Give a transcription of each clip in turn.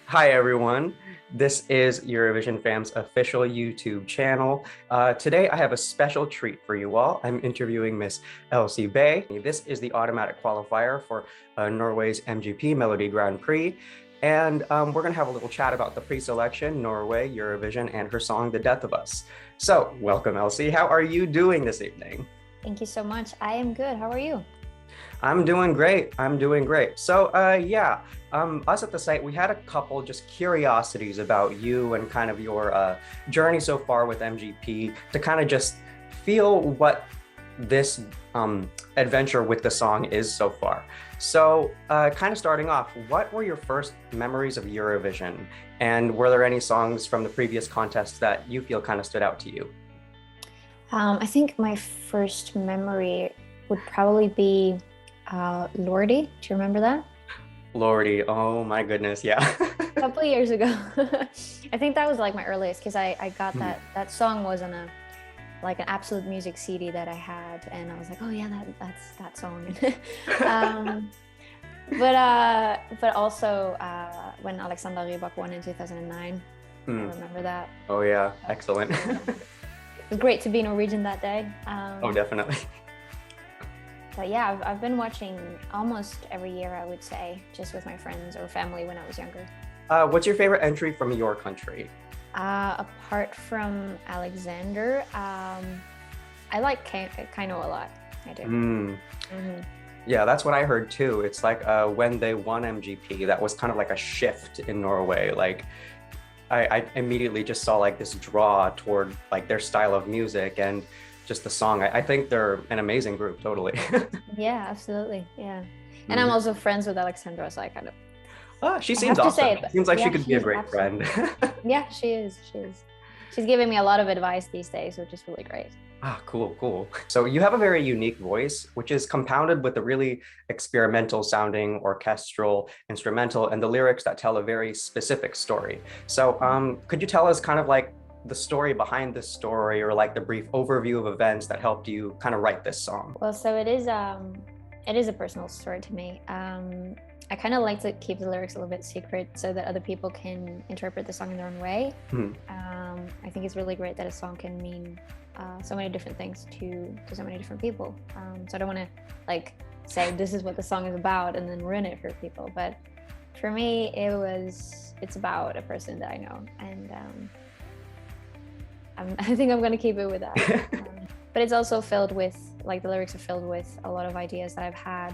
Hi, everyone. This is Eurovision Fam's official YouTube channel. Today, I have a special treat for you all. I'm interviewing Miss Elsie Bay. This is the automatic qualifier for Norway's MGP, Melodi Grand Prix. And we're going to have a little chat about the pre-selection, Norway, Eurovision, and her song, The Death of Us. So, welcome, Elsie. How are you doing this evening? Thank you so much. I am good. How are you? I'm doing great. I'm doing great. So, us at the site, we had a couple just curiosities about you and kind of your journey so far with MGP to kind of just feel what this adventure with the song is so far. So, kind of starting off, what were your first memories of Eurovision? And were there any songs from the previous contests that you feel kind of stood out to you? I think my first memory would probably be Lordi. Do you remember that? Lordy, oh my goodness, yeah. A couple of years ago. I think that was like my earliest because I got that song was on a like an Absolute Music CD that I had, and I was like, oh yeah, that's that song. But also when Alexander Rybak won in 2009, I remember that. Oh yeah, excellent. It was great to be Norwegian that day. Oh, definitely. But yeah, I've been watching almost every year, I would say, just with my friends or family when I was younger. What's your favorite entry from your country? Apart from Alexander, I like Kaino a lot. I do. Yeah, that's what I heard too. It's like when they won MGP, that was kind of like a shift in Norway. Like I immediately just saw like this draw toward like their style of music and just the song. I think they're an amazing group, totally. Yeah, absolutely. Yeah. And I'm also friends with Alexandra, so I kind of. Oh, she seems awesome. Seems like she could be a great friend. Yeah, she is. She's giving me a lot of advice these days, which is really great. Ah, cool. So you have a very unique voice, which is compounded with a really experimental sounding orchestral, instrumental, and the lyrics that tell a very specific story. So could you tell us kind of like the story behind this story, or like the brief overview of events that helped you kind of write this song? Well, so it is a personal story to me. I kind of like to keep the lyrics a little bit secret so that other people can interpret the song in their own way. I think it's really great that a song can mean so many different things to so many different people. So I don't want to like say this is what the song is about and then ruin it for people. But for me, it's about a person that I know, and I think I'm going to keep it with that. But it's also filled with, like, the lyrics are filled with a lot of ideas that I've had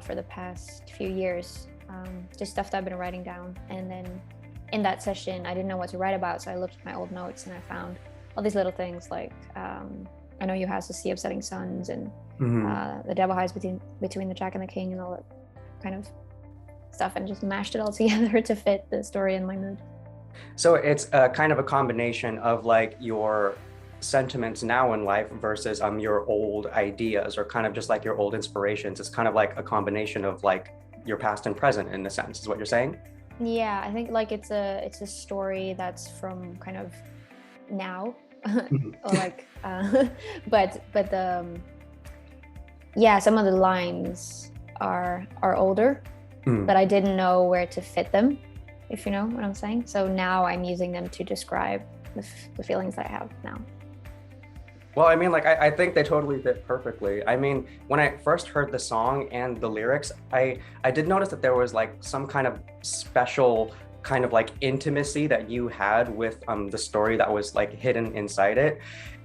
for the past few years, just stuff that I've been writing down. And then in that session, I didn't know what to write about, so I looked at my old notes and I found all these little things like I Know You Has a Sea of Setting Suns, and the devil hides between the Jack and the King, and all that kind of stuff, and just mashed it all together to fit the story and my mood. So it's kind of a combination of like your sentiments now in life versus your old ideas, or kind of just like your old inspirations. It's kind of like a combination of like your past and present, in a sense, is what you're saying? Yeah, I think like it's a story that's from kind of now, or like but yeah, some of the lines are older, but I didn't know where to fit them, if you know what I'm saying. So now I'm using them to describe the feelings that I have now. Well, I mean, like, I think they totally fit perfectly. I mean, when I first heard the song and the lyrics, I did notice that there was like some kind of special kind of like intimacy that you had with the story that was like hidden inside it.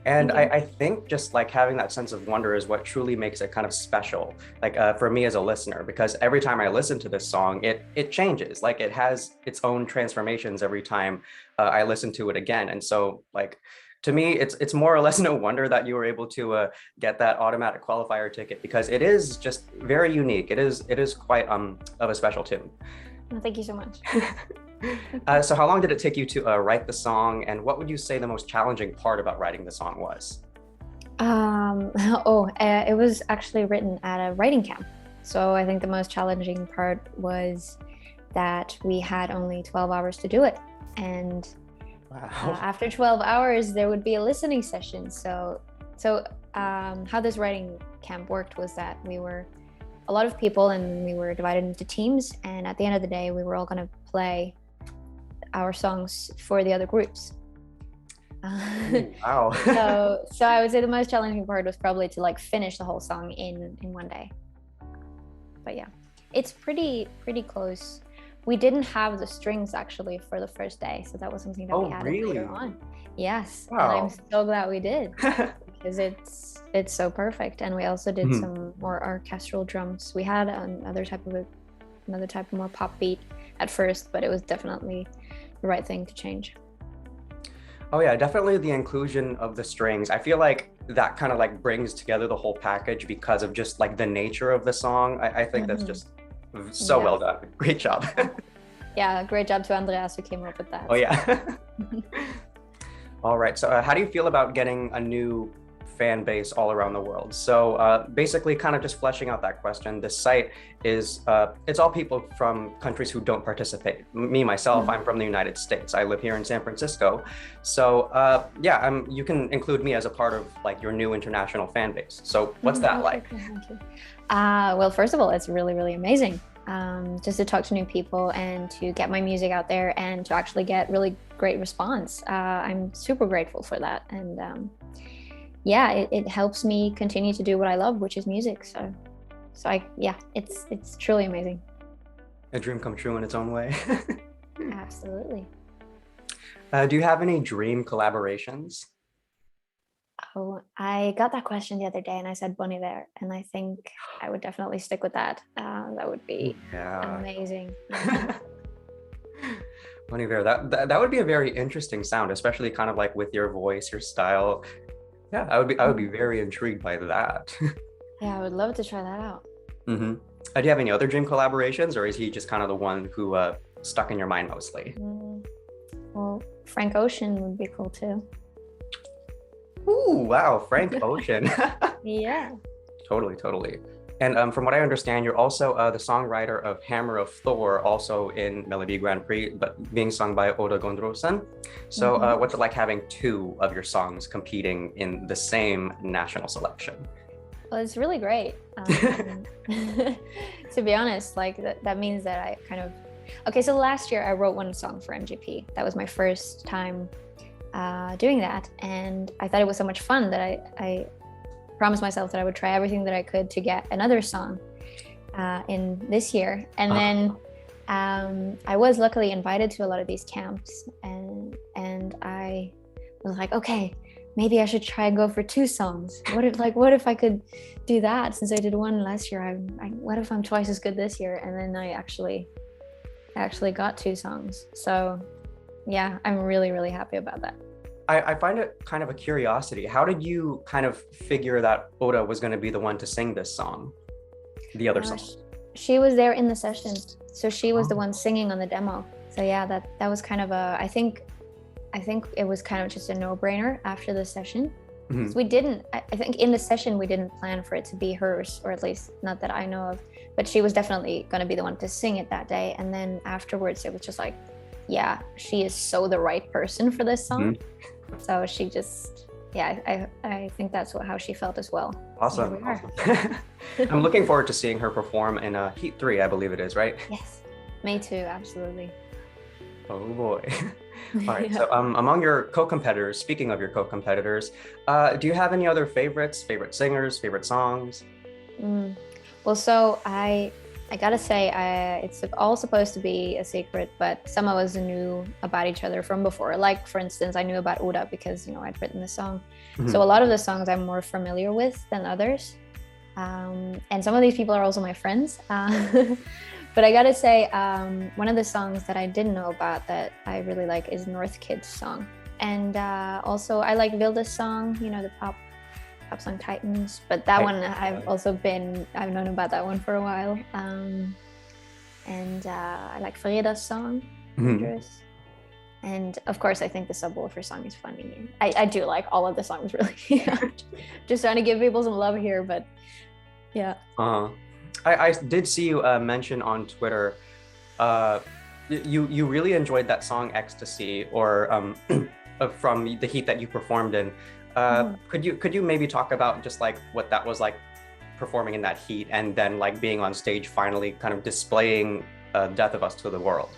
And I think just like having that sense of wonder is what truly makes it kind of special, like for me as a listener, because every time I listen to this song, it changes. Like it has its own transformations every time I listen to it again. And so like, to me, it's more or less no wonder that you were able to get that automatic qualifier ticket, because it is just very unique. It is quite of a special tune. Well, thank you so much. So how long did it take you to write the song, and what would you say the most challenging part about writing the song was? It was actually written at a writing camp. So I think the most challenging part was that we had only 12 hours to do it. And wow. After 12 hours, there would be a listening session. So how this writing camp worked was that we were a lot of people and we were divided into teams. And at the end of the day, we were all going to play our songs for the other groups. Wow. So I would say the most challenging part was probably to like finish the whole song in one day. But yeah, it's pretty close. We didn't have the strings actually for the first day, so that was something that we added later on. Yes, Wow. and I'm so glad we did because it's so perfect. And we also did some more orchestral drums. We had another type of more pop beat at first, but it was definitely the right thing to change. Oh yeah, definitely the inclusion of the strings. I feel like that kind of like brings together the whole package because of just like the nature of the song. I think that's just so well done. Great job. Yeah, great job to Andreas who came up with that. Oh yeah. All right, so how do you feel about getting a new fan base all around the world? So basically kind of just fleshing out that question, this site is, it's all people from countries who don't participate. Me, myself, I'm from the United States. I live here in San Francisco. So yeah, you can include me as a part of like your new international fan base. So what's that like? Thank you. Well, first of all, it's really, really amazing. Just to talk to new people and to get my music out there and to actually get really great response. I'm super grateful for that. And yeah, it helps me continue to do what I love, which is music. So it's truly amazing. A dream come true in its own way. Absolutely. Do you have any dream collaborations? Oh, I got that question the other day and I said Bon Iver, and I think I would definitely stick with that. That would be amazing. Bon Iver, that would be a very interesting sound, especially kind of like with your voice, your style. Yeah, I would be very intrigued by that. Yeah, I would love to try that out. Do you have any other dream collaborations, or is he just kind of the one who stuck in your mind mostly? Well, Frank Ocean would be cool too. Ooh, wow, Frank Ocean. Yeah. Totally. And from what I understand, you're also the songwriter of Hammer of Thor, also in Melodi Grand Prix, but being sung by Oda Gondrosen. So what's it like having two of your songs competing in the same national selection? Well, it's really great. To be honest, like that means that I kind of... Okay, so last year I wrote one song for MGP. That was my first time doing that. And I thought it was so much fun that I promised myself that I would try everything that I could to get another song in this year. And then I was luckily invited to a lot of these camps, and I was like, okay, maybe I should try and go for two songs. What if I could do that? Since I did one last year, what if I'm twice as good this year? And then I actually got two songs. So yeah, I'm really, really happy about that. I find it kind of a curiosity. How did you kind of figure that Oda was going to be the one to sing this song, the other song? She was there in the session, so she was the one singing on the demo. So yeah, that was kind of I think it was kind of just a no-brainer after the session. So we didn't, I think in the session we didn't plan for it to be hers, or at least not that I know of, but she was definitely going to be the one to sing it that day. And then afterwards it was just like, yeah, she is so the right person for this song. So she just, yeah, I think that's how she felt as well. Awesome. I'm looking forward to seeing her perform in Heat 3, I believe it is, right? Yes, me too, absolutely. Oh boy. All right, so among your co-competitors, speaking of your co-competitors, do you have any other favorites, favorite singers, favorite songs? Well, so I gotta say, it's all supposed to be a secret, but some of us knew about each other from before. Like, for instance, I knew about Oda because, I'd written the song. So a lot of the songs I'm more familiar with than others. And some of these people are also my friends. But I gotta say, one of the songs that I didn't know about that I really like is North Kid's song. And also I like Vilda's song, the pop song Titans, but that one I've known about that one for a while. And I like Freda's song, Dangerous. And of course, I think the Subwoofer song is funny. I do like all of the songs, really. Just trying to give people some love here, but yeah. I did see you mention on Twitter, you really enjoyed that song Ecstasy, or from the heat that you performed in. Could you maybe talk about just like what that was like performing in that heat, and then like being on stage finally kind of displaying Death of Us to the world?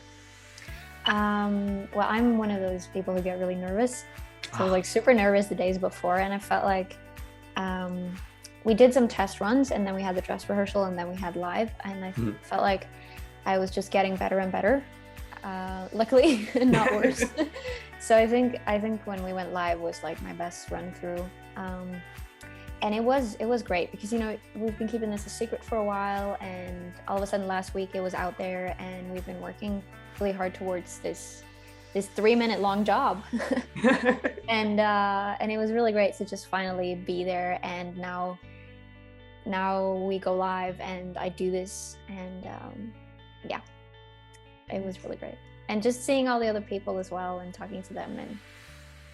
Well, I'm one of those people who get really nervous. So I was like super nervous the days before, and I felt like we did some test runs, and then we had the dress rehearsal, and then we had live, and I felt like I was just getting better and better. Luckily, not worse. So I think when we went live was like my best run through. And it was great because, you know, we've been keeping this a secret for a while, and all of a sudden last week it was out there, and we've been working really hard towards this 3-minute long job. and it was really great to just finally be there, and now we go live and I do this, and yeah, it was really great. And just seeing all the other people as well and talking to them, and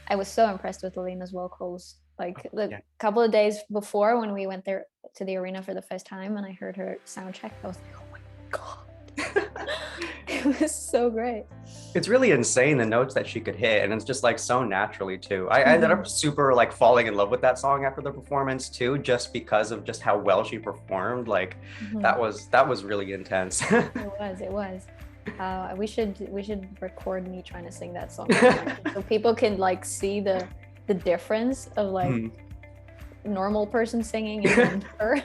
I was so impressed with Alina's vocals. Like the couple of days before when we went there to the arena for the first time and I heard her sound check, I was like, oh my God. It was so great. It's really insane the notes that she could hit, and it's just like so naturally too. I ended up super like falling in love with that song after the performance too, just because of just how well she performed. Like that was really intense. It was. We should record me trying to sing that song so people can like see the difference of like normal person singing and her.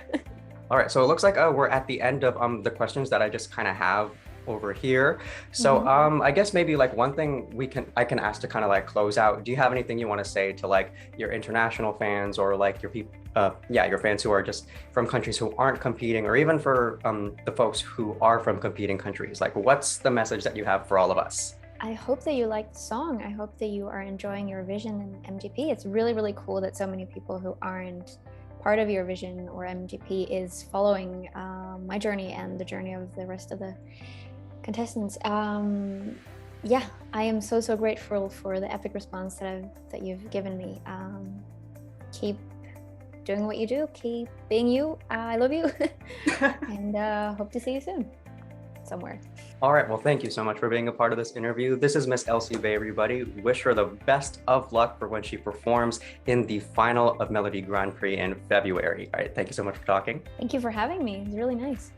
All right, so it looks like we're at the end of the questions that I just kind of have over here. So I guess maybe like one thing I can ask to kind of like close out. Do you have anything you want to say to like your international fans, or like your people, your fans who are just from countries who aren't competing, or even for the folks who are from competing countries? Like, what's the message that you have for all of us? I hope that you like the song. I hope that you are enjoying Eurovision and MGP. It's really, really cool that so many people who aren't part of Eurovision or MGP is following my journey and the journey of the rest of the contestants. Yeah, I am so grateful for the epic response that you've given me. Keep doing what you do. Keep being you. I love you. And hope to see you soon somewhere. All right, well, thank you so much for being a part of this interview. This is Miss Elsie Bay, everybody. Wish her the best of luck for when she performs in the final of Melodi Grand Prix in February. All right, thank you so much for talking. Thank you for having me. It's really nice.